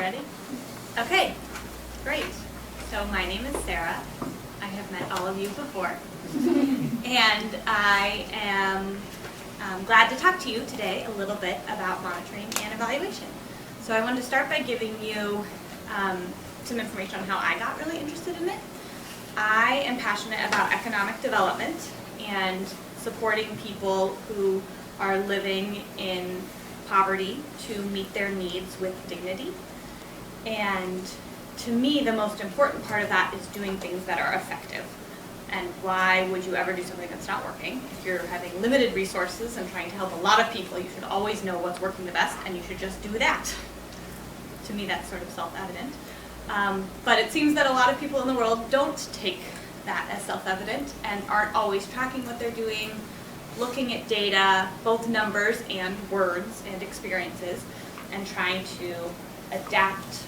ready? Okay, great. So my name is Sarah. I have met all of you before. And I am glad to talk to you today a little bit about monitoring and evaluation. So I wanted to start by giving you some information on how I got really interested in it. I am passionate about economic development and supporting people who are living in poverty to meet their needs with dignity. And to me, the most important part of that is doing things that are effective. And why would you ever do something that's not working? If you're having limited resources and trying to help a lot of people, you should always know what's working the best, and you should just do that. To me, that's sort of self-evident. But it seems that a lot of people in the world don't take that as self-evident and aren't always tracking what they're doing, looking at data, both numbers and words and experiences, and trying to adapt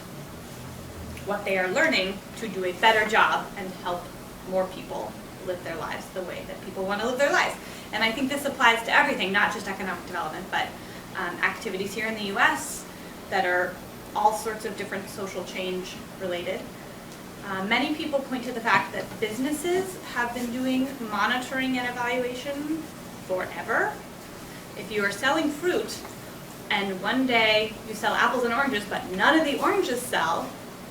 what they are learning to do a better job and help more people live their lives the way that people want to live their lives. And I think this applies to everything, not just economic development, but activities here in the US that are all sorts of different social change related. Many people point to the fact that businesses have been doing monitoring and evaluation forever. If you are selling fruit and one day you sell apples and oranges but none of the oranges sell,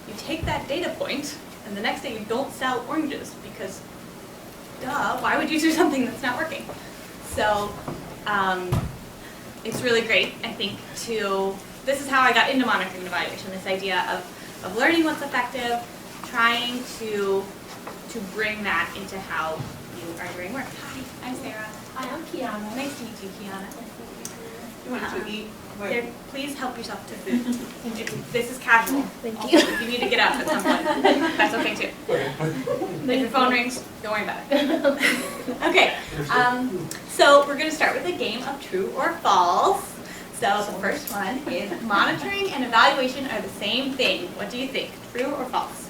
you take that data point and the next day you don't sell oranges because, duh, why would you do something that's not working? So it's really great, I think, this is how I got into monitoring and evaluation, this idea of learning what's effective, trying to bring that into how you are doing work. Hi, I'm Sarah. Hi, I'm Kiana. Nice to meet you, Kiana. You want to eat? Here, please help yourself to food. This is casual. Thank you. If you need to get up at some point, that's okay too. If your phone rings, don't worry about it. Okay, so we're going to start with a game of true or false. So the first one is monitoring and evaluation are the same thing. What do you think? True or false?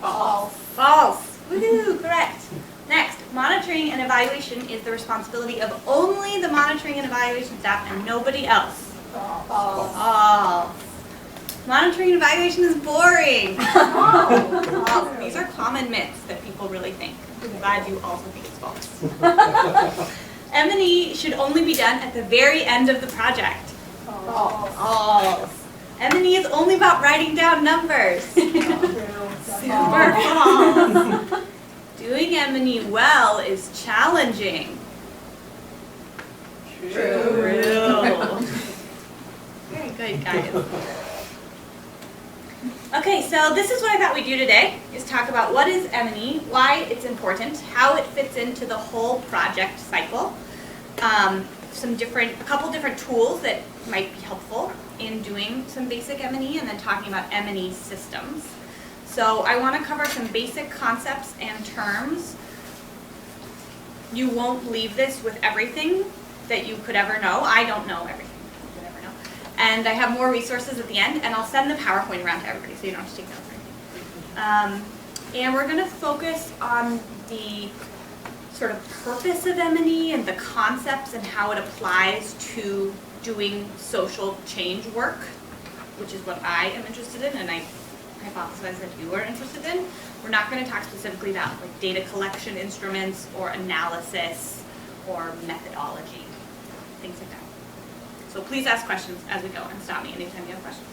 False. False. Woohoo, correct. Next, monitoring and evaluation is the responsibility of only the monitoring and evaluation staff and nobody else. False. False. Monitoring and evaluation is boring. False. These are common myths that people really think. I'm glad you also think it's false. M&E should only be done at the very end of the project. False. False. M&E is only about writing down numbers. Super false. Doing M&E well is challenging. True. Very good, guys. Okay, so this is what I thought we'd do today, is talk about what is M&E, why it's important, how it fits into the whole project cycle, a couple different tools that might be helpful in doing some basic M&E, and then talking about M&E systems. So I want to cover some basic concepts and terms. You won't leave this with everything that you could ever know. I don't know everything you could ever know. And I have more resources at the end, and I'll send the PowerPoint around to everybody so you don't have to take notes or anything. And we're going to focus on the sort of purpose of M&E and the concepts and how it applies to doing social change work, which is what I am interested in, and I hypothesize that you are interested in. We're not going to talk specifically about like data collection instruments or analysis or methodology, things like that. So please ask questions as we go and stop me anytime you have questions.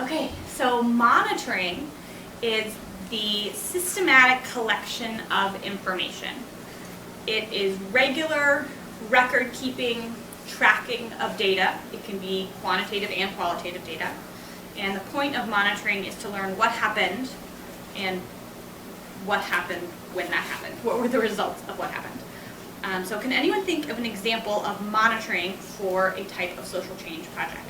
Okay, so monitoring is the systematic collection of information. It is regular record keeping, tracking of data. It can be quantitative and qualitative data. And the point of monitoring is to learn what happened and what happened when that happened. What were the results of what happened? So can anyone think of an example of monitoring for a type of social change project?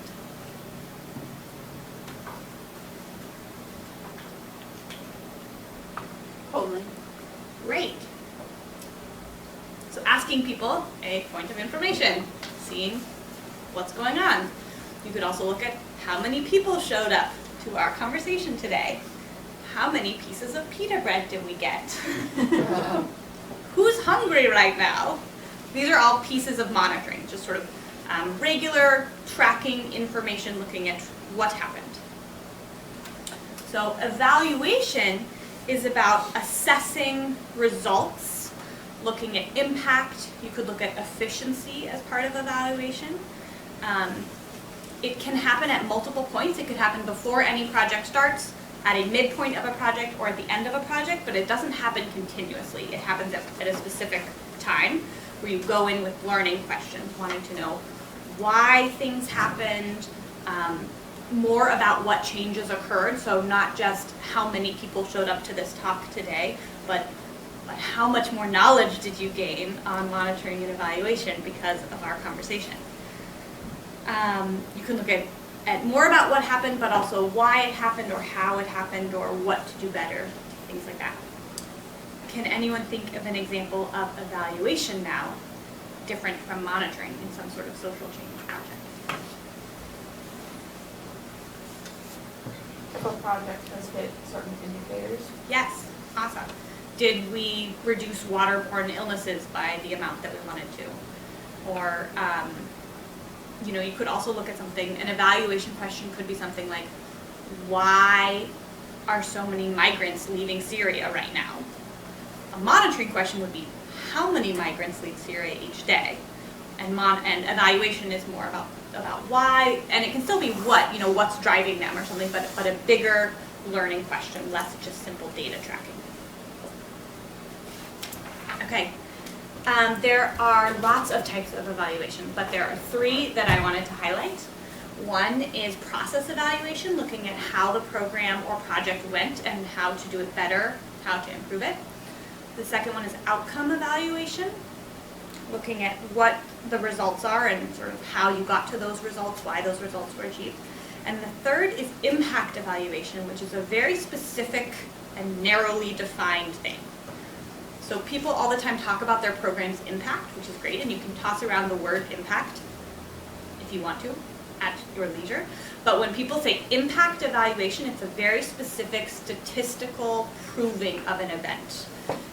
Polling. Great. So asking people a point of information, seeing what's going on. You could also look at how many people showed up to our conversation today. How many pieces of pita bread did we get? Who's hungry right now? These are all pieces of monitoring, just sort of regular tracking information, looking at what happened. So evaluation is about assessing results, looking at impact. You could look at efficiency as part of evaluation. It can happen at multiple points. It could happen before any project starts, at a midpoint of a project, or at the end of a project, but it doesn't happen continuously. It happens at a specific time where you go in with learning questions, wanting to know why things happened, more about what changes occurred, so not just how many people showed up to this talk today, but how much more knowledge did you gain on monitoring and evaluation because of our conversation. You can look at more about what happened, but also why it happened, or how it happened, or what to do better, things like that. Can anyone think of an example of evaluation now, different from monitoring in some sort of social change project? If a project has hit certain indicators. Yes, awesome. Did we reduce waterborne illnesses by the amount that we wanted to? Or, you could also look at something, an evaluation question could be something like, why are so many migrants leaving Syria right now? A monitoring question would be, how many migrants leave Syria each day? And evaluation is more about why, and it can still be what, what's driving them or something, but a bigger learning question, less just simple data tracking. Okay, there are lots of types of evaluation, but there are 3 that I wanted to highlight. One is process evaluation, looking at how the program or project went and how to do it better, how to improve it. The second one is outcome evaluation, looking at what the results are and sort of how you got to those results, why those results were achieved. And the third is impact evaluation, which is a very specific and narrowly defined thing. So people all the time talk about their program's impact, which is great, and you can toss around the word impact if you want to at your leisure. But when people say impact evaluation, it's a very specific statistical proving of an event.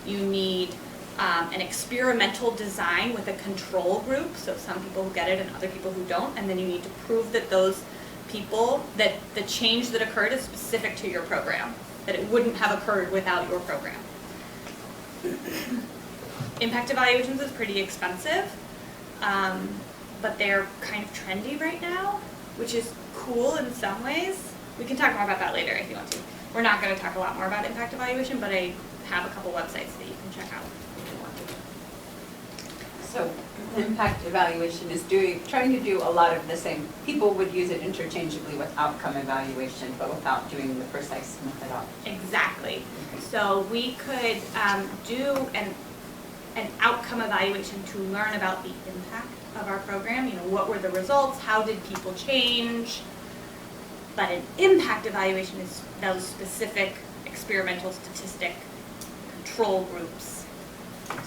You need an experimental design with a control group, so some people who get it and other people who don't, and then you need to prove that those people, that the change that occurred is specific to your program, that it wouldn't have occurred without your program. Impact evaluations is pretty expensive, but they're kind of trendy right now, which is cool in some ways. We can talk more about that later if you want to. We're not going to talk a lot more about impact evaluation, but I have a couple websites that you can check out if you want to. So impact evaluation is trying to do a lot of the same. People would use it interchangeably with outcome evaluation, but without doing the precise methodology. Exactly. So we could do an outcome evaluation to learn about the impact of our program. What were the results? How did people change? But an impact evaluation is those specific experimental statistic control groups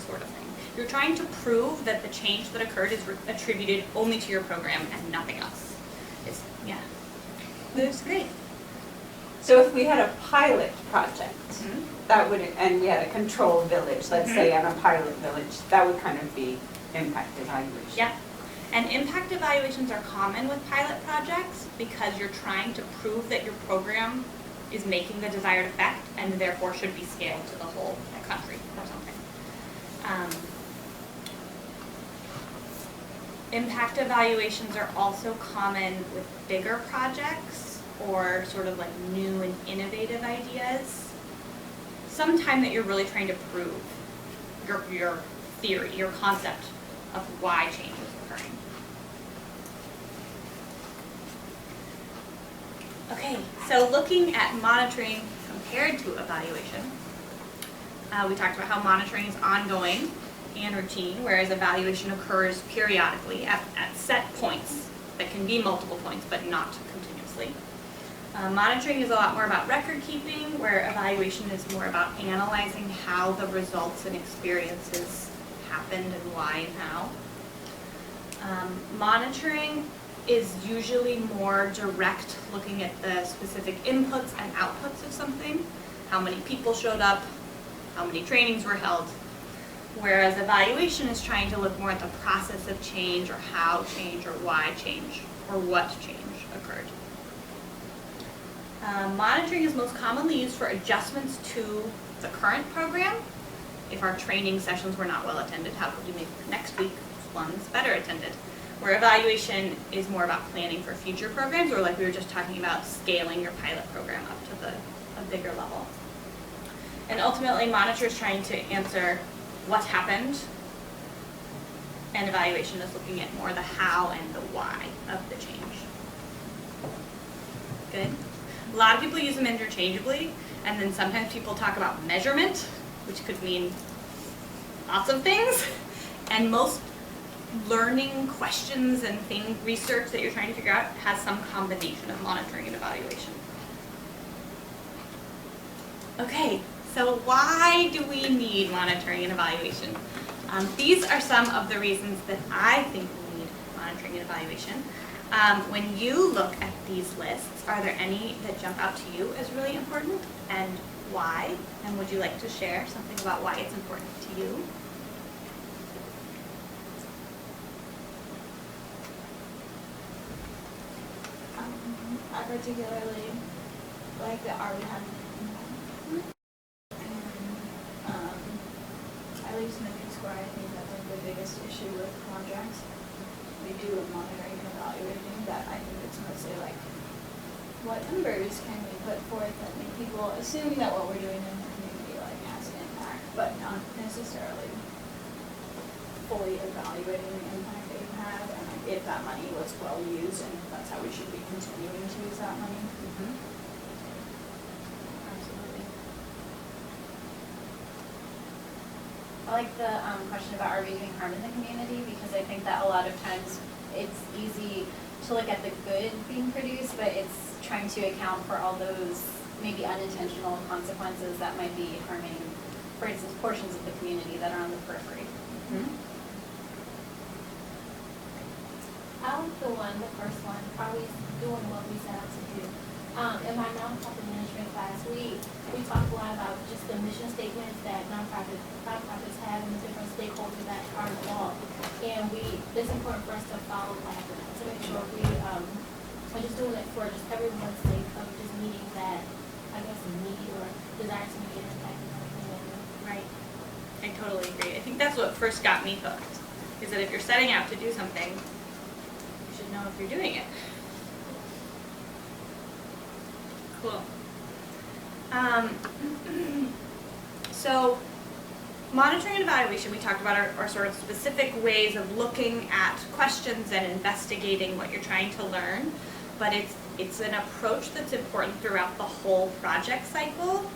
sort of thing. You're trying to prove that the change that occurred is attributed only to your program and nothing else. That's great. So if we had a pilot project, Mm-hmm. that would, and we had a control village, let's say on a pilot village, that would kind of be impact evaluation. Yeah. And impact evaluations are common with pilot projects because you're trying to prove that your program is making the desired effect and therefore should be scaled to the whole country or something. Impact evaluations are also common with bigger projects or sort of like new and innovative ideas. Sometime that you're really trying to prove your theory, your concept of why change is occurring. Okay, so looking at monitoring compared to evaluation, we talked about how monitoring is ongoing and routine, whereas evaluation occurs periodically at set points that can be multiple points, but not continuously. Monitoring is a lot more about record keeping, where evaluation is more about analyzing how the results and experiences happened and why and how. Monitoring is usually more direct, looking at the specific inputs and outputs of something, how many people showed up, how many trainings were held, whereas evaluation is trying to look more at the process of change or how change or why change or what change occurred. Monitoring is most commonly used for adjustments to the current program. If our training sessions were not well attended, how could we make next week's ones better attended? Where evaluation is more about planning for future programs, or like we were just talking about, scaling your pilot program up to a bigger level. And ultimately, monitor is trying to answer what's happened, and evaluation is looking at more the how and the why of the change. Good. A lot of people use them interchangeably, and then sometimes people talk about measurement, which could mean lots of things, and most learning questions and research that you're trying to figure out has some combination of monitoring and evaluation. Okay, so why do we need monitoring and evaluation? These are some of the reasons that I think we need monitoring and evaluation. When you look at these lists, are there any that jump out to you as really important, and why? And would you like to share something about why it's important to you? I particularly like the are we having an impact? At least in the Peace Corps, I think that's like the biggest issue with projects. We do monitoring and evaluating, that I think it's mostly like, what numbers can we put forth that make people assume that what we're doing in the community like has an impact, but not necessarily fully evaluating the impact they have, and like if that money was well used, and if that's how we should be continuing to use that money. Absolutely. I like the question about are we doing harm in the community, because I think that a lot of times it's easy to look at the good being produced, but it's trying to account for all those maybe unintentional consequences that might be harming, for instance, portions of the community that are on the periphery. I like the first one, are we doing what we set out to do? In my nonprofit management class, we talked a lot about just the mission statements that nonprofits have and the different stakeholders that are involved. And it's important for us to follow that, to make sure we are just doing it for just everyone's sake of just meeting that, I guess, need or desire to make an impact in our community. Right. I totally agree. I think that's what first got me hooked, is that if you're setting out to do something, you should know if you're doing it. Cool. So, monitoring and evaluation, we talked about our sort of specific ways of looking at questions and investigating what you're trying to learn, but it's an approach that's important throughout the whole project cycle.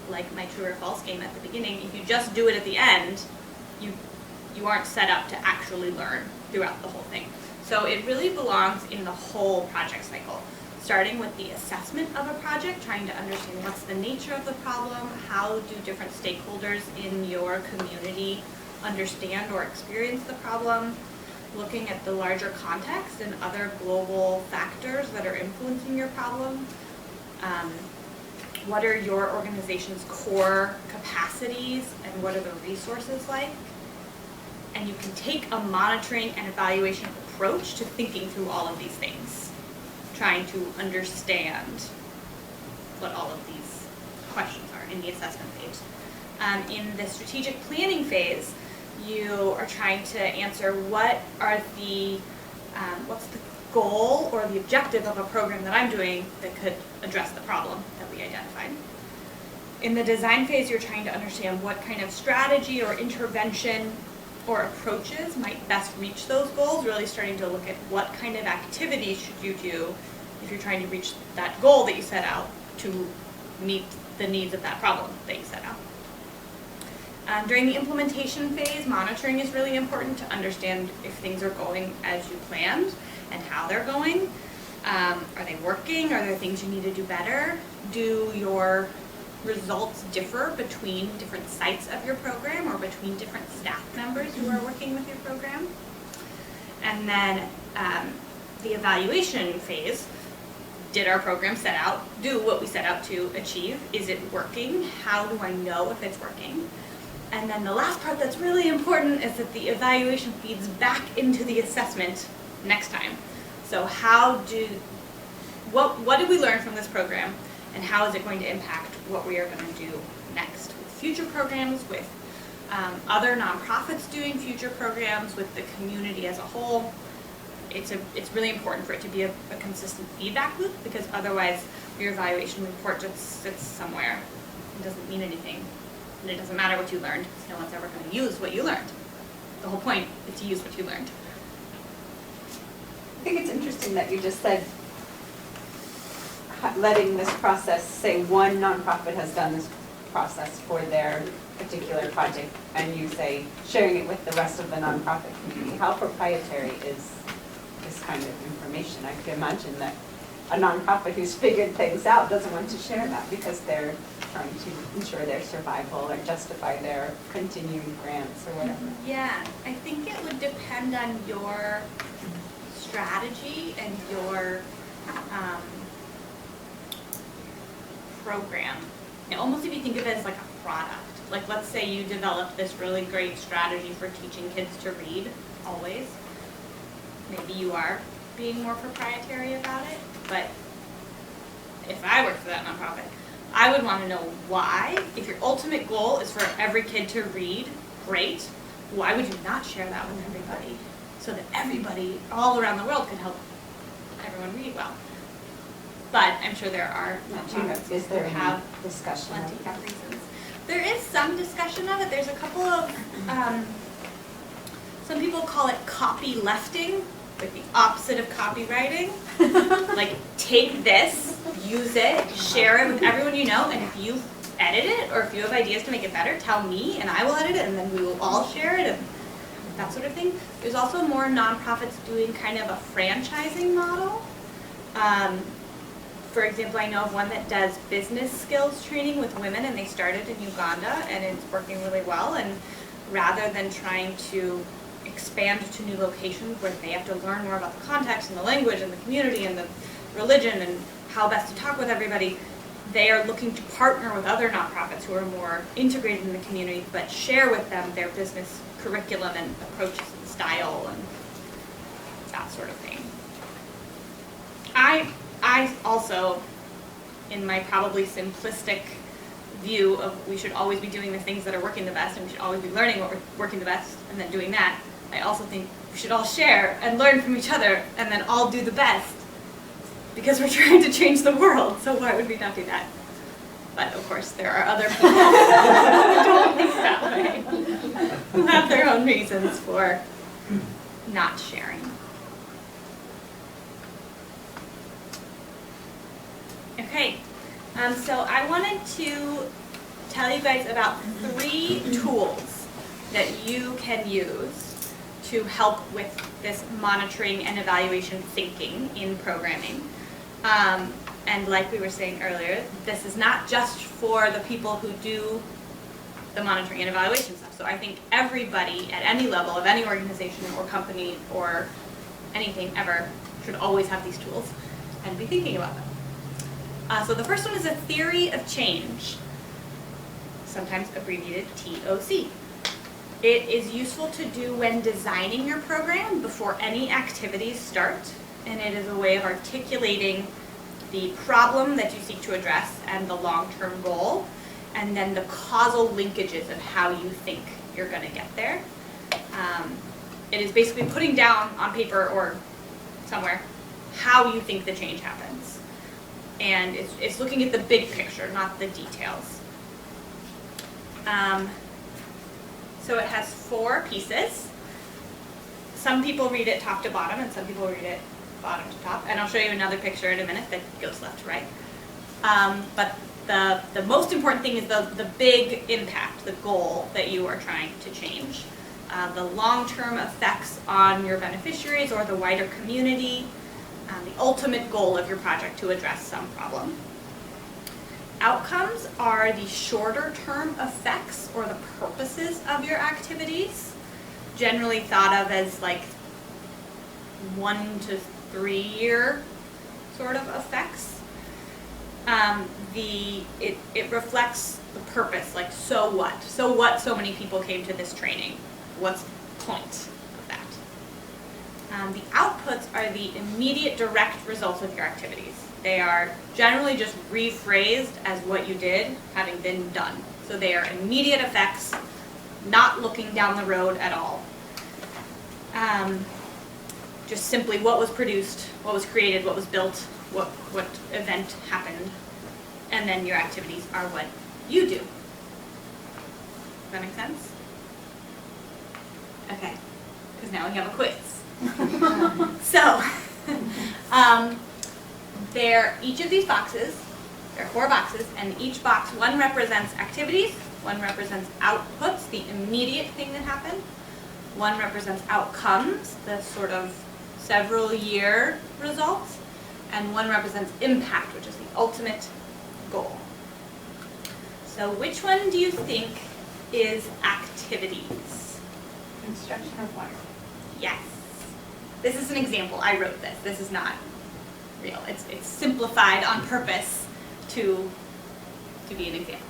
Like my true or false game at the beginning, if you just do it at the end, you aren't set up to actually learn throughout the whole thing. So it really belongs in the whole project cycle, starting with the assessment of a project, trying to understand what's the nature of the problem, how do different stakeholders in your community understand or experience the problem, looking at the larger context and other global factors that are influencing your problem. What are your organization's core capacities and what are the resources like? And you can take a monitoring and evaluation approach to thinking through all of these things, trying to understand what all of these questions are in the assessment phase. In the strategic planning phase, you are trying to answer what's the goal or the objective of a program that I'm doing that could address the problem that we identified. In the design phase, you're trying to understand what kind of strategy or intervention or approaches might best reach those goals, really starting to look at what kind of activities should you do if you're trying to reach that goal that you set out to meet the needs of that problem that you set out. During the implementation phase, monitoring is really important to understand if things are going as you planned and how they're going. Are they working? Are there things you need to do better? Do your results differ between different sites of your program or between different staff members who are working with your program? And then the evaluation phase, did our program set out, do what we set out to achieve? Is it working? How do I know if it's working? And then the last part that's really important is that the evaluation feeds back into the assessment next time. So how do what did we learn from this program, and how is it going to impact what we are going to do next with future programs, with other nonprofits doing future programs, with the community as a whole. It's really important for it to be a consistent feedback loop, because otherwise your evaluation report just sits somewhere and doesn't mean anything. And it doesn't matter what you learned, because no one's ever going to use what you learned. The whole point is to use what you learned. I think it's interesting that you just said letting this process, say one nonprofit has done this process for their particular project, and you say sharing it with the rest of the nonprofit community. How proprietary is this kind of information? I could imagine that a nonprofit who's figured things out doesn't want to share that because they're trying to ensure their survival or justify their continuing grants or whatever. Yeah, I think it would depend on your strategy and your program. And almost if you think of it as like a product. Like let's say you developed this really great strategy for teaching kids to read, always. Maybe you are being more proprietary about it, but if I worked for that nonprofit, I would want to know why. If your ultimate goal is for every kid to read, great. Why would you not share that with everybody so that everybody all around the world could help everyone read well? But I'm sure there are nonprofits Is there who have any discussion plenty of that? of reasons. There is some discussion of it. There's a couple of, some people call it copylefting, like the opposite of copywriting. Like take this, use it, share it with everyone you know, and if you edit it or if you have ideas to make it better, tell me and I will edit it and then we will all share it and that sort of thing. There's also more nonprofits doing kind of a franchising model. For example, I know of one that does business skills training with women, and they started in Uganda, and it's working really well. And rather than trying to expand to new locations where they have to learn more about the context and the language and the community and the religion and how best to talk with everybody, they are looking to partner with other nonprofits who are more integrated in the community, but share with them their business curriculum and approaches and style and that sort of thing. I also, in my probably simplistic view of we should always be doing the things that are working the best and we should always be learning what we're working the best and then doing that, I also think we should all share and learn from each other and then all do the best because we're trying to change the world, so why would we not do that? But of course there are other people who don't think that way, who have their own reasons for not sharing. Okay, so I wanted to tell you guys about 3 tools that you can use to help with this monitoring and evaluation thinking in programming. And like we were saying earlier, this is not just for the people who do the monitoring and evaluation stuff. So I think everybody at any level of any organization or company or anything ever should always have these tools and be thinking about them. So the first one is a theory of change, sometimes abbreviated TOC. It is useful to do when designing your program before any activities start, and it is a way of articulating the problem that you seek to address and the long-term goal, and then the causal linkages of how you think you're going to get there. It is basically putting down on paper or somewhere how you think the change happens. And it's looking at the big picture, not the details. So it has 4 pieces. Some people read it top to bottom, and some people read it bottom to top. And I'll show you another picture in a minute that goes left to right. But the most important thing is the big impact, the goal that you are trying to change. The long-term effects on your beneficiaries or the wider community. The ultimate goal of your project to address some problem. Outcomes are the shorter term effects or the purposes of your activities, generally thought of as like 1 to 3 year sort of effects. It reflects the purpose, like so what? So what so many people came to this training? What's the point of that? The outputs are the immediate direct results of your activities. They are generally just rephrased as what you did having been done. So they are immediate effects, not looking down the road at all. Just simply what was produced, what was created, what was built, what event happened, and then your activities are what you do. Does that make sense? Okay, because now we have a quiz. So, each of these boxes, there are 4 boxes, and each box, one represents activities, one represents outputs, the immediate thing that happened, one represents outcomes, the sort of several year results, and one represents impact, which is the ultimate goal. So which one do you think is activities? Construction of water. Yes. This is an example. I wrote this. This is not real. It's simplified on purpose to be an example.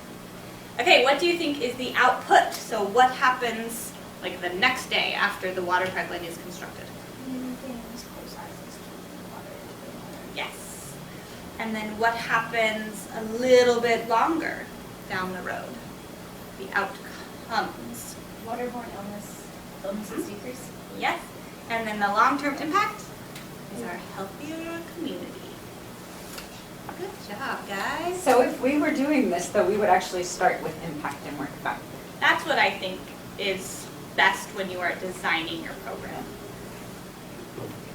Okay, what do you think is the output? So what happens like the next day after the water pipeline is constructed? Things close access to water. Yes. And then what happens a little bit longer down the road? The outcomes. Waterborne illnesses decrease. Yes. And then the long-term impact is our healthier community. Good job, guys. So if we were doing this, though, we would actually start with impact and work back. That's what I think is best when you are designing your program.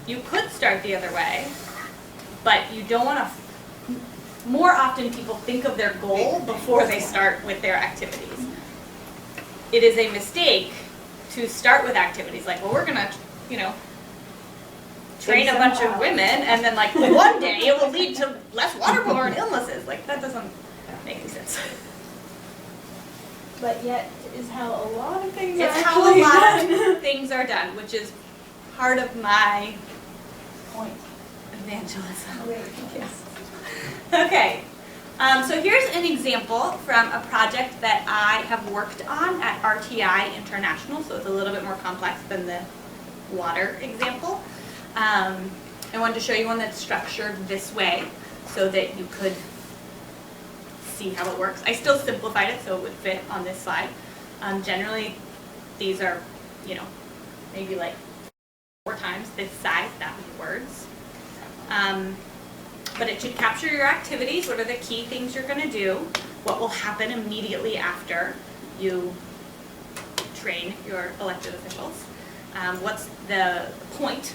You could start the other way, but you don't want to. More often people think of their goal before they start with their activities. It is a mistake to start with activities like, well, we're going to, train a bunch of women, and then like one day it will lead to less waterborne illnesses. Like that doesn't make any sense. But yet is how a lot of things It's are how a actually lot done. of things are done, which is part of my Point. evangelism. Wait, yes. Okay, so here's an example from a project that I have worked on at RTI International, so it's a little bit more complex than the water example. I wanted to show you one that's structured this way so that you could see how it works. I still simplified it so it would fit on this slide. Generally, these are, maybe like 4 times this size, that many words. But it should capture your activities, what are the key things you're going to do, what will happen immediately after you train your elected officials, what's the point,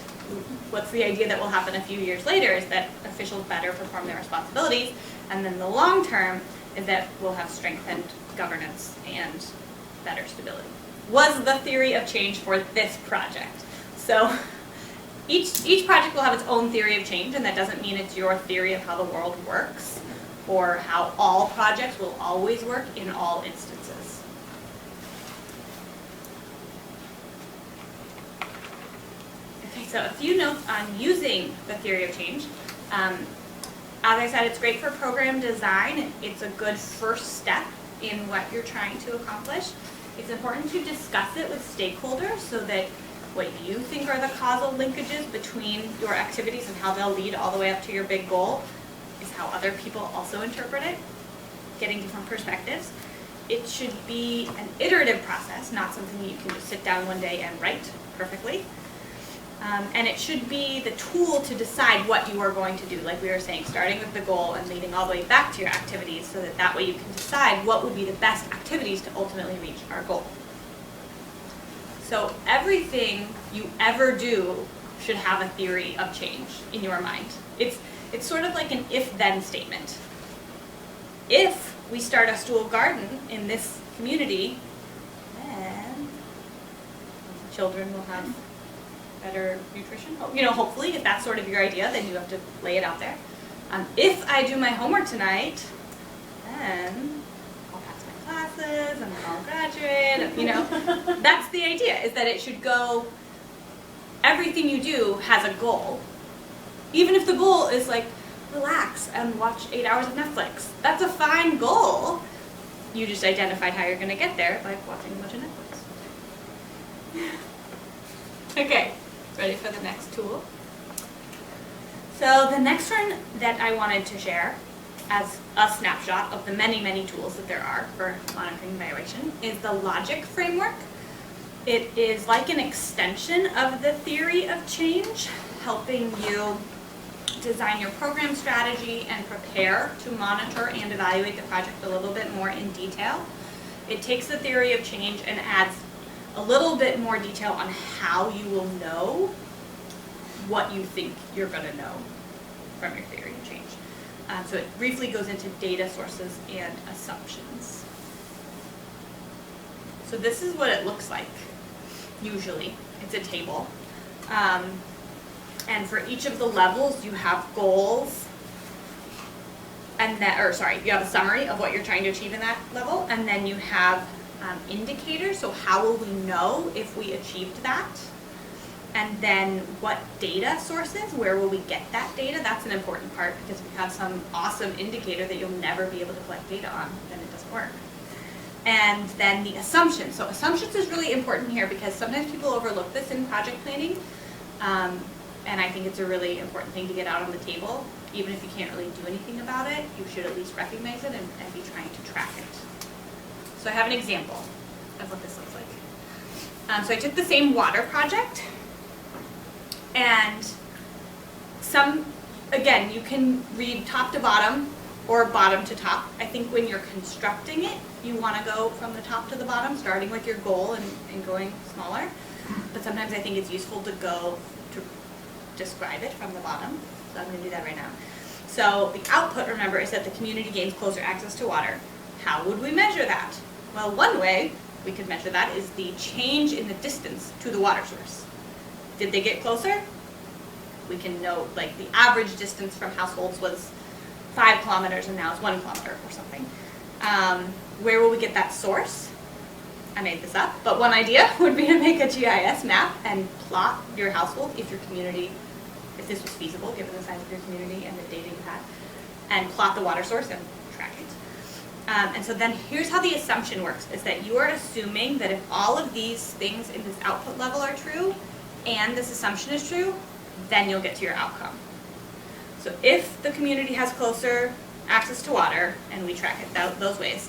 what's the idea that will happen a few years later is that officials better perform their responsibilities, and then the long term is that we'll have strengthened governance and better stability. Was the theory of change for this project. So each project will have its own theory of change, and that doesn't mean it's your theory of how the world works or how all projects will always work in all instances. Okay, so a few notes on using the theory of change. As I said, it's great for program design. It's a good first step in what you're trying to accomplish. It's important to discuss it with stakeholders so that what you think are the causal linkages between your activities and how they'll lead all the way up to your big goal is how other people also interpret it, getting different perspectives. It should be an iterative process, not something that you can just sit down one day and write perfectly. And it should be the tool to decide what you are going to do, like we were saying, starting with the goal and leading all the way back to your activities so that way you can decide what would be the best activities to ultimately reach our goal. So everything you ever do should have a theory of change in your mind. It's sort of like an if-then statement. If we start a stool garden in this community, then children will have better nutrition. Hopefully, if that's sort of your idea, then you have to lay it out there. If I do my homework tonight, then I'll pass my classes and then I'll graduate. That's the idea, is that it should go, everything you do has a goal. Even if the goal is like, relax and watch 8 hours of Netflix. That's a fine goal. You just identified how you're going to get there by watching a bunch of Netflix. Okay, Ready for the next tool? So the next one that I wanted to share as a snapshot of the many, many tools that there are for monitoring evaluation is the logic framework. It is like an extension of the theory of change, helping you design your program strategy and prepare to monitor and evaluate the project a little bit more in detail. It takes the theory of change and adds a little bit more detail on how you will know what you think you're going to know from your theory of change. So it briefly goes into data sources and assumptions. So this is what it looks like, usually. It's a table. And for each of the levels, you have goals, and you have a summary of what you're trying to achieve in that level, and then you have indicators, so how will we know if we achieved that? And then what data sources, where will we get that data? That's an important part, because if you have some awesome indicator that you'll never be able to collect data on, then it doesn't work. And then the assumptions. So assumptions is really important here, because sometimes people overlook this in project planning. And I think it's a really important thing to get out on the table. Even if you can't really do anything about it, you should at least recognize it and be trying to track it. So I have an example of what this looks like. So I took the same water project, and again, you can read top to bottom or bottom to top. I think when you're constructing it, you want to go from the top to the bottom, starting with your goal and going smaller. But sometimes I think it's useful to go to describe it from the bottom. So I'm going to do that right now. So the output, remember, is that the community gains closer access to water. How would we measure that? Well, one way we could measure that is the change in the distance to the water source. Did they get closer? We can know, like, the average distance from households was 5 kilometers and now it's 1 kilometer or something. Where will we get that source? I made this up, but one idea would be to make a GIS map and plot your household if this was feasible given the size of your community and the data you had, and plot the water source and track it. And so then here's how the assumption works, is that you are assuming that if all of these things in this output level are true and this assumption is true, then you'll get to your outcome. So if the community has closer access to water, and we track it those ways,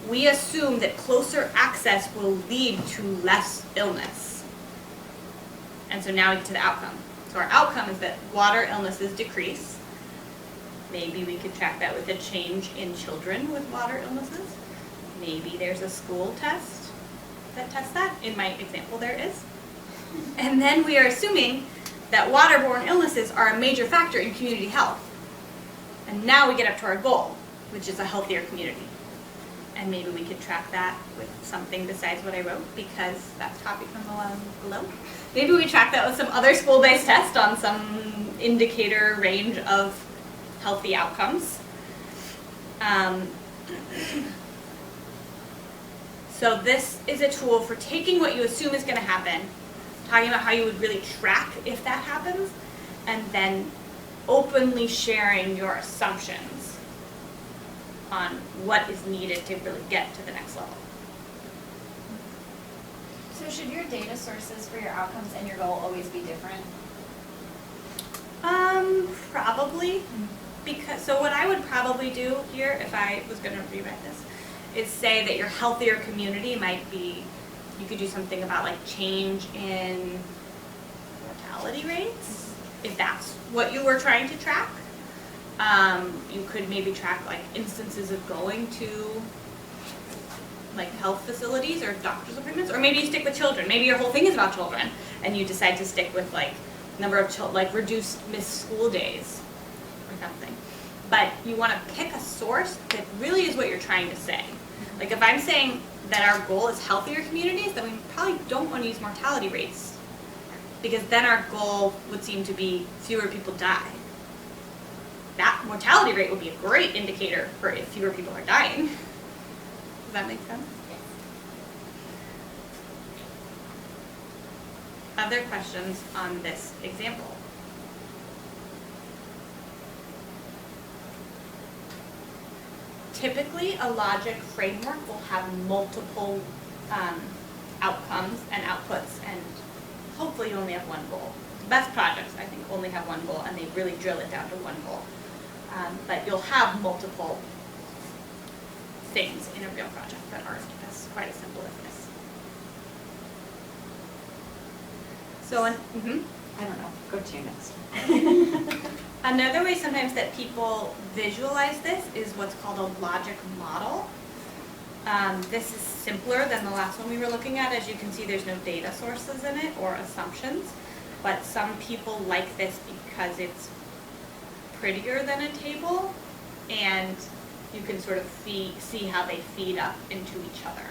we assume that closer access will lead to less illness. And so now we get to the outcome. So our outcome is that water illnesses decrease. Maybe we could track that with a change in children with water illnesses. Maybe there's a school test that tests that. In my example, there is. And then we are assuming that waterborne illnesses are a major factor in community health. And now we get up to our goal, which is a healthier community. And maybe we could track that with something besides what I wrote, because that's copied from the one below. Maybe we track that with some other school-based test on some indicator range of healthy outcomes. So this is a tool for taking what you assume is going to happen, talking about how you would really track if that happens, and then openly sharing your assumptions on what is needed to really get to the next level. So should your data sources for your outcomes and your goal always be different? Probably. So what I would probably do here, if I was going to rewrite this, is say that your healthier community might be, you could do something about like change in mortality rates, if that's what you were trying to track. You could maybe track like instances of going to like health facilities or doctor's appointments, or maybe you stick with children. Maybe your whole thing is about children, and you decide to stick with like number of like reduced missed school days or something. But you want to pick a source that really is what you're trying to say. Like if I'm saying that our goal is healthier communities, then we probably don't want to use mortality rates, because then our goal would seem to be fewer people die. That mortality rate would be a great indicator for if fewer people are dying. Does that make sense? Yes. Other questions on this example? Typically, a logic framework will have multiple outcomes and outputs and hopefully you only have one goal. The best projects, I think, only have one goal, and they really drill it down to one goal. But you'll have multiple things in a real project that aren't quite as simple as this. So, I don't know, go to you next. another way sometimes that people visualize this is what's called a logic model. This is simpler than the last one we were looking at. As you can see, there's no data sources in it or assumptions, but some people like this because it's prettier than a table, and you can sort of see how they feed up into each other.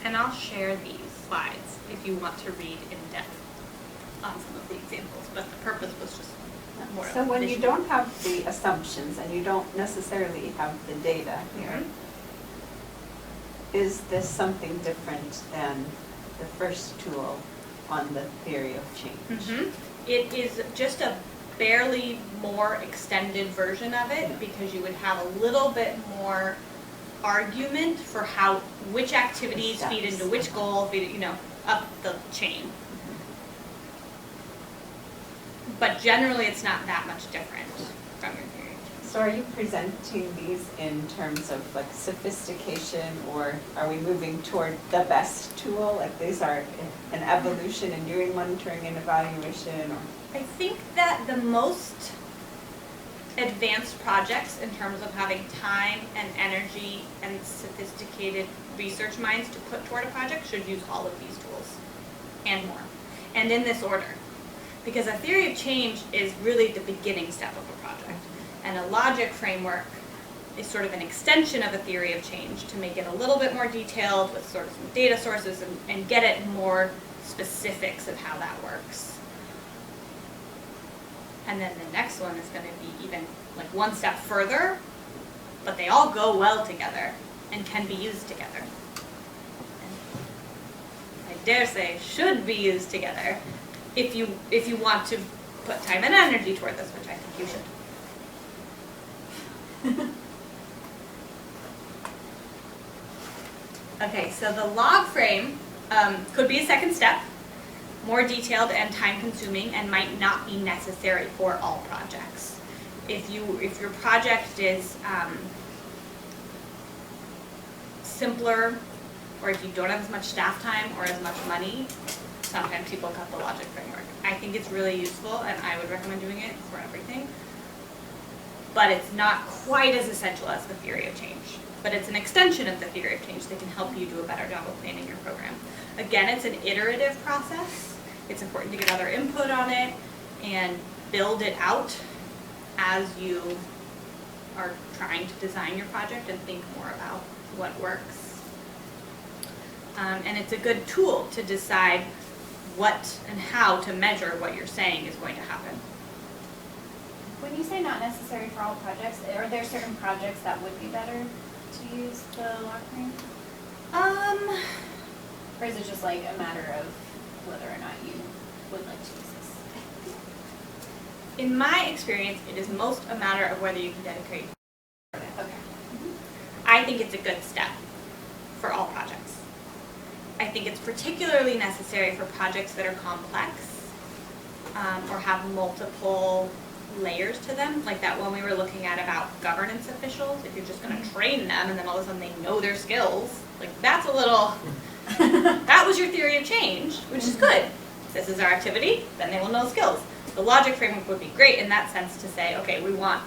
And I'll share these slides if you want to read in depth on some of the examples, but the purpose was just more. So when you visual. don't have the assumptions and you don't necessarily have the data here, is this something different than the first tool on the theory of change? Mhm. It is just a barely more extended version of it, because you would have a little bit more argument for which activities feed into which goal, up the chain. But generally, it's not that much different from your theory. So are you presenting these in terms of like sophistication, or are we moving toward the best tool? Like these are an evolution in doing monitoring and evaluation, or? I think that the most advanced projects in terms of having time and energy and sophisticated research minds to put toward a project should use all of these tools and more, and in this order. Because a theory of change is really the beginning step of a project, and a logic framework is sort of an extension of a theory of change to make it a little bit more detailed with sort of some data sources and get at more specifics of how that works. And then the next one is going to be even like one step further, but they all go well together and can be used together. And I dare say should be used together if you want to put time and energy toward this, which I think you should. Okay, so the log frame could be a second step, more detailed and time-consuming, and might not be necessary for all projects. If your project is simpler, or if you don't have as much staff time or as much money, sometimes people cut the logic framework. I think it's really useful, and I would recommend doing it for everything. But it's not quite as essential as the theory of change. But it's an extension of the theory of change that can help you do a better job of planning your program. Again, it's an iterative process. It's important to get other input on it and build it out as you are trying to design your project and think more about what works. And it's a good tool to decide what and how to measure what you're saying is going to happen. When you say not necessary for all projects, are there certain projects that would be better to use the log frame? Or is it just like a matter of whether or not you would like to use this? In my experience, it is most a matter of whether you can dedicate. Okay. I think it's a good step for all projects. I think it's particularly necessary for projects that are complex or have multiple layers to them, like that one we were looking at about governance officials. If you're just going to train them and then all of a sudden they know their skills, like that's a little, that was your theory of change, which is good. This is our activity, then they will know skills. The logic framework would be great in that sense to say, okay, we want,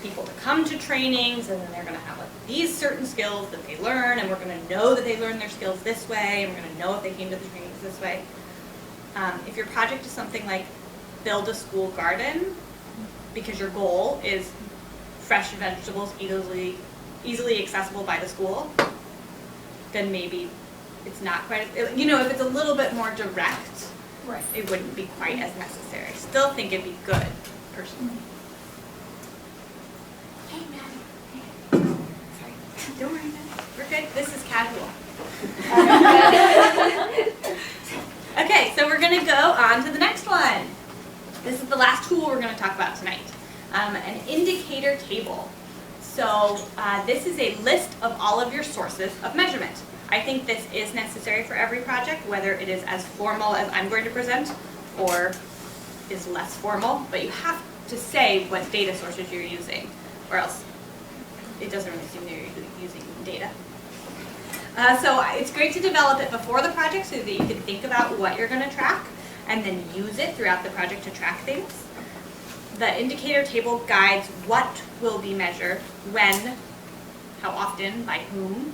people to come to trainings, and then they're going to have like these certain skills that they learn, and we're going to know that they learned their skills this way, and we're going to know if they came to the trainings this way. If your project is something like build a school garden, because your goal is fresh vegetables easily accessible by the school, then maybe it's not quite, you know, if it's a little bit more direct, Right. it wouldn't be quite as necessary. Still think it'd be good, personally. Hey, Maddie. Sorry. Don't worry, Maddie. We're good. This is casual. Okay, so we're going to go on to the next one. This is the last tool we're going to talk about tonight. An indicator table. So this is a list of all of your sources of measurement. I think this is necessary for every project, whether it is as formal as I'm going to present or is less formal, but you have to say what data sources you're using, or else it doesn't really seem that you're using data. So it's great to develop it before the project so that you can think about what you're going to track and then use it throughout the project to track things. The indicator table guides what will be measured, when, how often, by whom,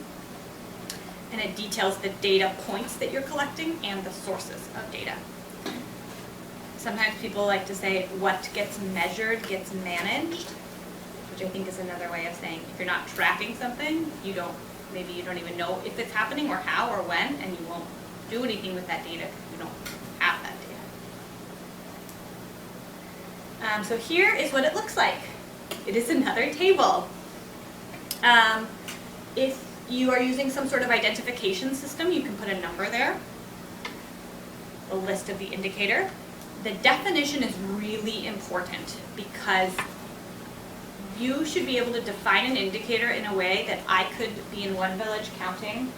and it details the data points that you're collecting and the sources of data. Sometimes people like to say what gets measured gets managed, which I think is another way of saying if you're not tracking something, maybe you don't even know if it's happening or how or when, and you won't do anything with that data because you don't have that data. So here is what it looks like. It is another table. If you are using some sort of identification system, you can put a number there, a list of the indicator. The definition is really important because you should be able to define an indicator in a way that I could be in one village counting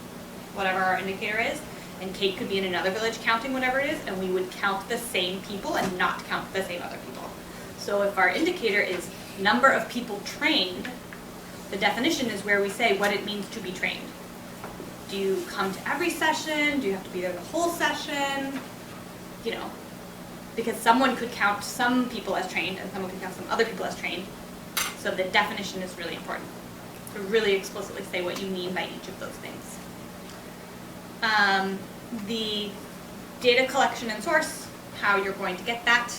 whatever our indicator is, and Kate could be in another village counting whatever it is, and we would count the same people and not count the same other people. So if our indicator is number of people trained, the definition is where we say what it means to be trained. Do you come to every session? Do you have to be there the whole session? You know, because someone could count some people as trained and someone could count some other people as trained. So the definition is really important to really explicitly say what you mean by each of those things. The data collection and source, how you're going to get that.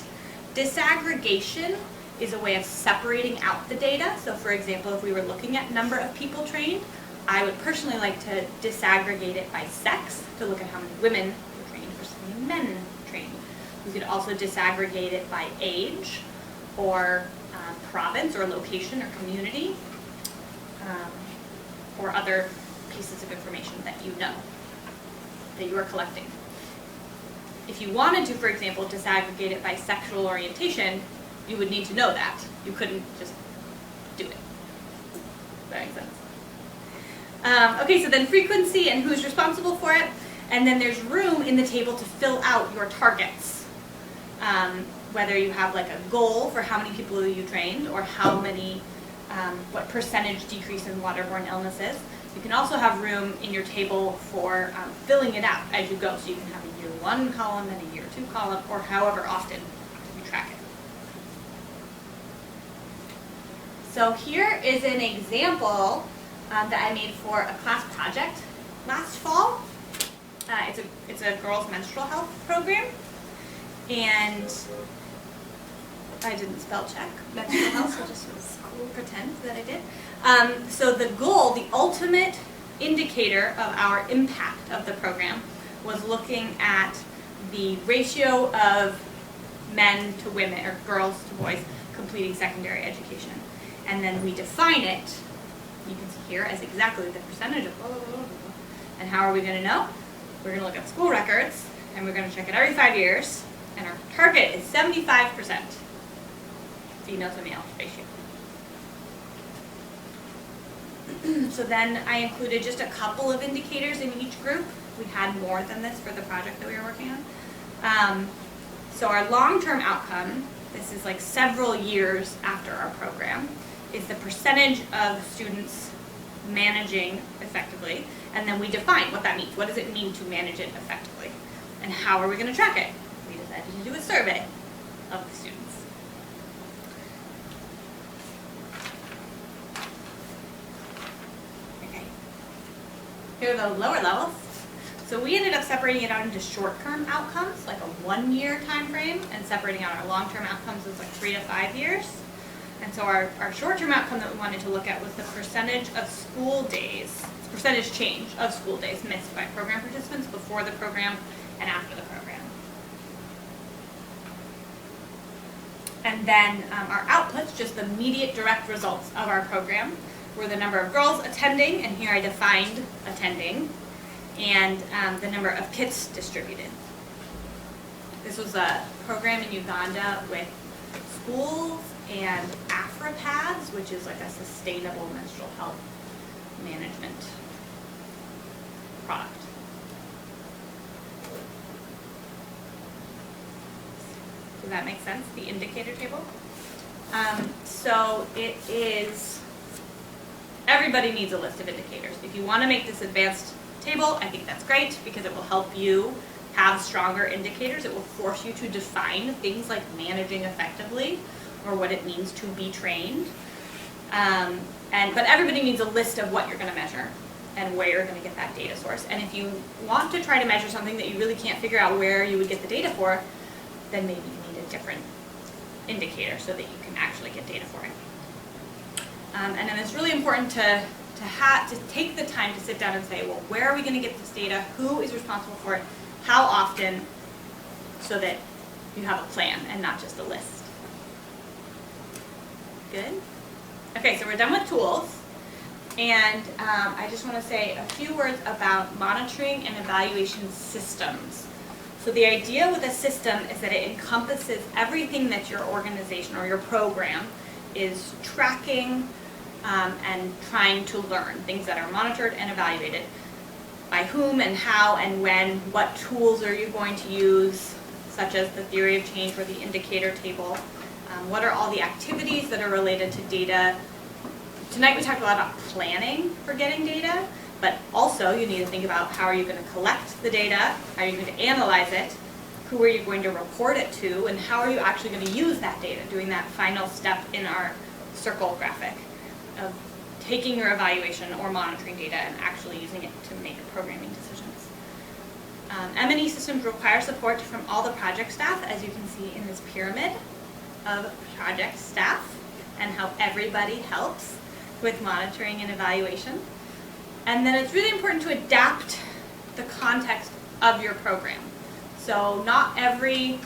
Disaggregation is a way of separating out the data. So for example, if we were looking at number of people trained, I would personally like to disaggregate it by sex to look at how many women were trained versus how many men trained. We could also disaggregate it by age or province or location or community or other pieces of information that you know that you are collecting. If you wanted to, for example, disaggregate it by sexual orientation, you would need to know that. You couldn't just do it. Does that make sense? Okay, so then frequency and who's responsible for it. And then there's room in the table to fill out your targets. Whether you have like a goal for how many people you trained or how many, what percentage decrease in waterborne illnesses. You can also have room in your table for filling it out as you go. So you can have a year 1 column and a year 2 column, or however often you track it. So here is an example that I made for a class project last fall. It's a girls' menstrual health program, and I didn't spell check menstrual health, so just pretend that I did. So the goal, the ultimate indicator of our impact of the program was looking at the ratio of men to women, or girls to boys, completing secondary education. And then we define it, you can see here, as exactly the percentage of blah, blah, blah, blah. And how are we going to know? We're going to look at school records, and we're going to check it every 5 years, and our target is 75% female to male ratio. So then I included just a couple of indicators in each group. We had more than this for the project that we were working on. So our long-term outcome, this is like several years after our program, is the percentage of students managing effectively, and then we define what that means. What does it mean to manage it effectively? And how are we going to track it? We decided to do a survey of the students. Okay. Here are the lower levels. So we ended up separating it out into short-term outcomes, like a 1-year time frame, and separating out our long-term outcomes as like 3 to 5 years. And so our short-term outcome that we wanted to look at was the percentage of school days, percentage change of school days missed by program participants before the program and after the program. And then our outputs, just the immediate direct results of our program, were the number of girls attending, and here I defined attending, and the number of kits distributed. This was a program in Uganda with schools and AfriPads, which is like a sustainable menstrual health management product. Does that make sense, the indicator table? So it is, everybody needs a list of indicators. If you want to make this advanced table, I think that's great because it will help you have stronger indicators. It will force you to define things like managing effectively or what it means to be trained. But everybody needs a list of what you're going to measure and where you're going to get that data source. And if you want to try to measure something that you really can't figure out where you would get the data for, then maybe you need a different indicator so that you can actually get data for it. And then it's really important to take the time to sit down and say, well, where are we going to get this data? Who is responsible for it? How often? So that you have a plan and not just a list. Good? Okay, so we're done with tools. And I just want to say a few words about monitoring and evaluation systems. So the idea with a system is that it encompasses everything that your organization or your program is tracking and trying to learn, things that are monitored and evaluated. By whom and how and when, what tools are you going to use, such as the theory of change or the indicator table. What are all the activities that are related to data? Tonight we talked a lot about planning for getting data, but also you need to think about how are you going to collect the data, how are you going to analyze it, who are you going to report it to, and how are you actually going to use that data, doing that final step in our circle graphic of taking your evaluation or monitoring data and actually using it to make programming decisions. M&E systems require support from all the project staff, as you can see in this pyramid of project staff, and how everybody helps with monitoring and evaluation. And then it's really important to adapt the context of your program. So not every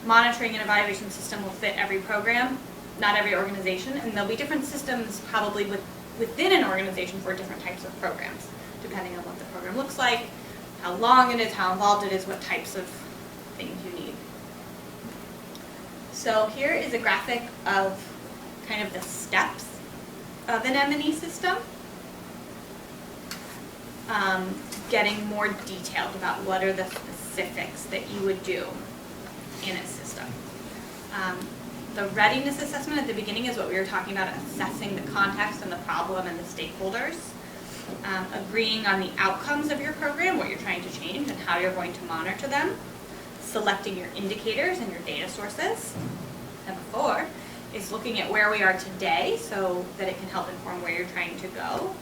monitoring and evaluation system will fit every program, not every organization, and there'll be different systems probably within an organization for different types of programs, depending on what the program looks like, how long it is, how involved it is, what types of things you need. So here is a graphic of kind of the steps of an M&E system, getting more detailed about what are the specifics that you would do in a system. The readiness assessment at the beginning is what we were talking about, assessing the context and the problem and the stakeholders, agreeing on the outcomes of your program, what you're trying to change and how you're going to monitor them, selecting your indicators and your data sources. Step 4 is looking at where we are today so that it can help inform where you're trying to go.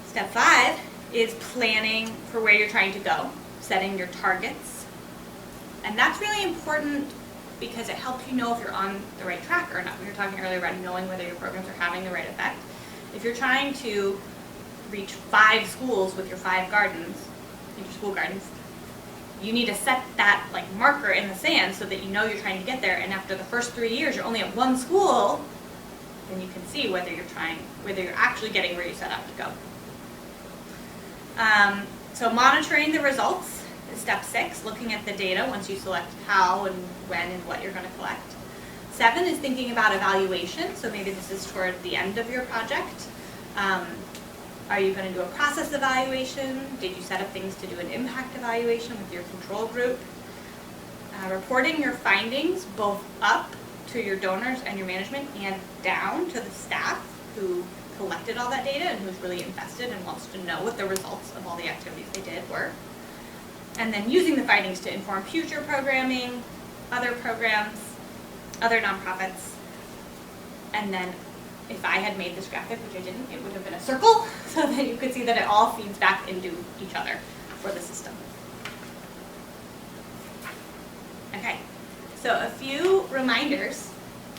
Step 5 is planning for where you're trying to go, setting your targets. And that's really important because it helps you know if you're on the right track or not. We were talking earlier about knowing whether your programs are having the right effect. If you're trying to reach 5 schools with your 5 gardens, your school gardens, you need to set that like marker in the sand so that you know you're trying to get there, and after the first 3 years you're only at 1 school, then you can see whether you're actually getting where you set out to go. So monitoring the results is step 6, looking at the data once you select how and when and what you're going to collect. 7 is thinking about evaluation, so maybe this is toward the end of your project. Are you going to do a process evaluation? Did you set up things to do an impact evaluation with your control group? Reporting your findings both up to your donors and your management and down to the staff who collected all that data and who's really invested and wants to know what the results of all the activities they did were. And then using the findings to inform future programming, other programs, other nonprofits. And then if I had made this graphic, which I didn't, it would have been a circle so that you could see that it all feeds back into each other for the system. Okay, so a few reminders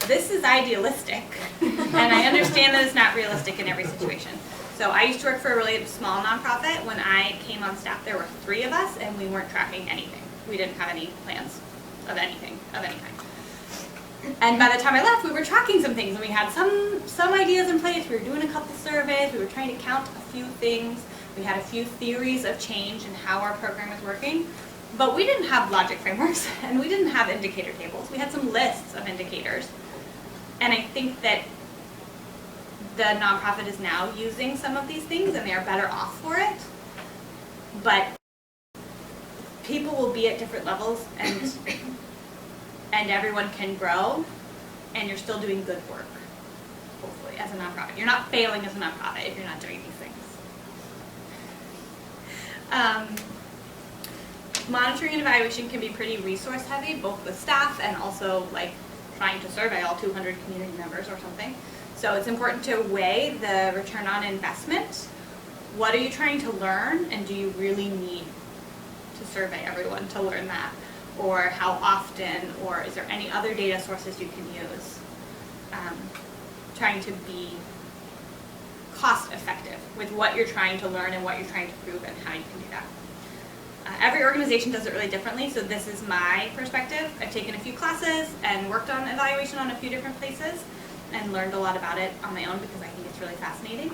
this is idealistic, and I understand that it's not realistic in every situation. So I used to work for a really small nonprofit. When I came on staff, there were 3 of us, and we weren't tracking anything. We didn't have any plans of anything, of any kind. And by the time I left, we were tracking some things, and we had some ideas in place. We were doing a couple surveys. We were trying to count a few things. We had a few theories of change and how our program was working. But we didn't have logic frameworks, and we didn't have indicator tables. We had some lists of indicators. And I think that the nonprofit is now using some of these things, and they are better off for it. But people will be at different levels, and everyone can grow, and you're still doing good work, hopefully, as a nonprofit. You're not failing as a nonprofit if you're not doing these things. Monitoring and evaluation can be pretty resource heavy, both with staff and also like trying to survey all 200 community members or something. So it's important to weigh the return on investment. What are you trying to learn, and do you really need to survey everyone to learn that? Or how often, or is there any other data sources you can use? Trying to be cost effective with what you're trying to learn and what you're trying to prove and how you can do that. Every organization does it really differently, so this is my perspective. I've taken a few classes and worked on evaluation on a few different places and learned a lot about it on my own because I think it's really fascinating.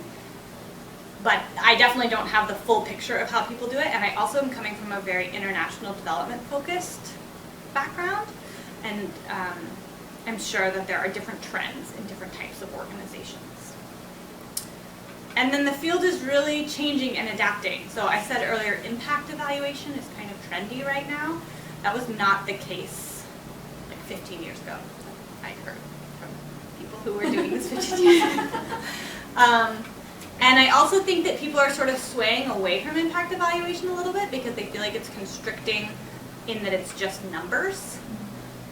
But I definitely don't have the full picture of how people do it, and I also am coming from a very international development focused background, and I'm sure that there are different trends in different types of organizations. And then the field is really changing and adapting. So I said earlier, impact evaluation is kind of trendy right now. That was not the case like 15 years ago, I heard from people who were doing this 15 years ago. And I also think that people are sort of swaying away from impact evaluation a little bit because they feel like it's constricting in that it's just numbers.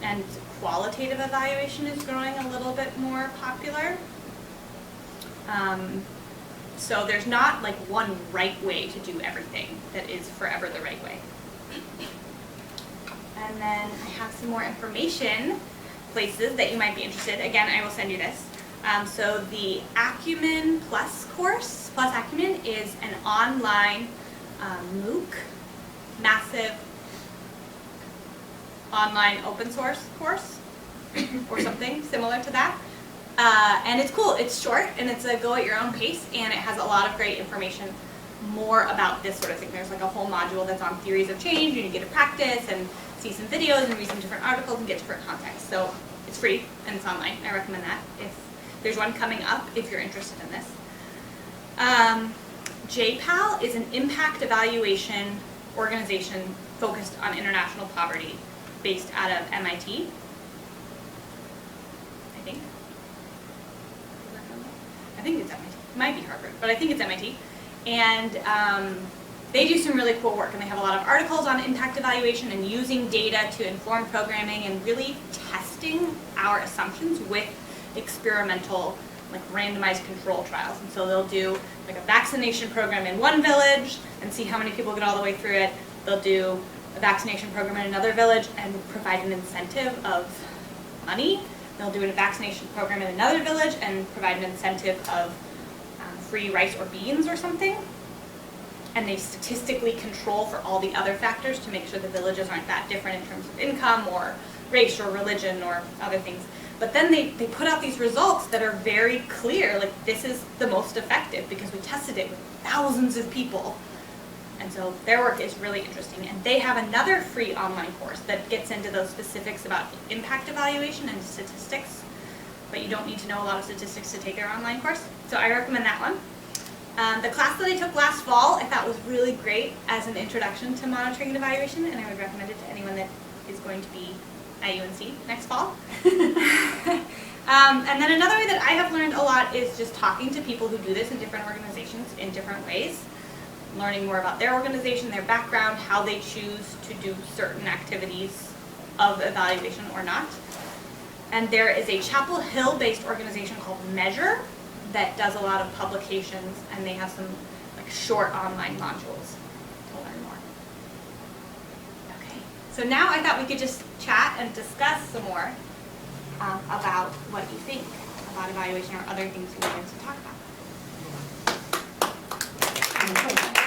And qualitative evaluation is growing a little bit more popular. So there's not like one right way to do everything that is forever the right way. And then I have some more information, places that you might be interested. Again, I will send you this. So the Acumen Plus course, Plus Acumen, is an online MOOC, massive online open source course, or something similar to that. And it's cool, it's short, and it's a go at your own pace, and it has a lot of great information more about this sort of thing. There's like a whole module that's on theories of change, and you get to practice and see some videos and read some different articles and get different context. So it's free, and it's online. I recommend that. If there's one coming up, if you're interested in this. JPAL is an impact evaluation organization focused on international poverty based out of MIT, I think. I think it's MIT. It might be Harvard, but I think it's MIT. And they do some really cool work, and they have a lot of articles on impact evaluation and using data to inform programming and really testing our assumptions with experimental, like randomized control trials. And so they'll do like a vaccination program in one village and see how many people get all the way through it. They'll do a vaccination program in another village and provide an incentive of money. They'll do a vaccination program in another village and provide an incentive of free rice or beans or something. And they statistically control for all the other factors to make sure the villages aren't that different in terms of income or race or religion or other things. But then they put out these results that are very clear, like this is the most effective because we tested it with thousands of people. And so their work is really interesting. And they have another free online course that gets into those specifics about impact evaluation and statistics. But you don't need to know a lot of statistics to take their online course. So I recommend that one. The class that I took last fall I thought was really great as an introduction to monitoring and evaluation, and I would recommend it to anyone that is going to be at UNC next fall. And then another way that I have learned a lot is just talking to people who do this in different organizations in different ways. Learning more about their organization, their background, how they choose to do certain activities of evaluation or not. And there is a Chapel Hill-based organization called Measure that does a lot of publications, and they have some like short online modules to learn more. Okay, so now I thought we could just chat and discuss some more. about what you think about evaluation or other things you wanted to talk about.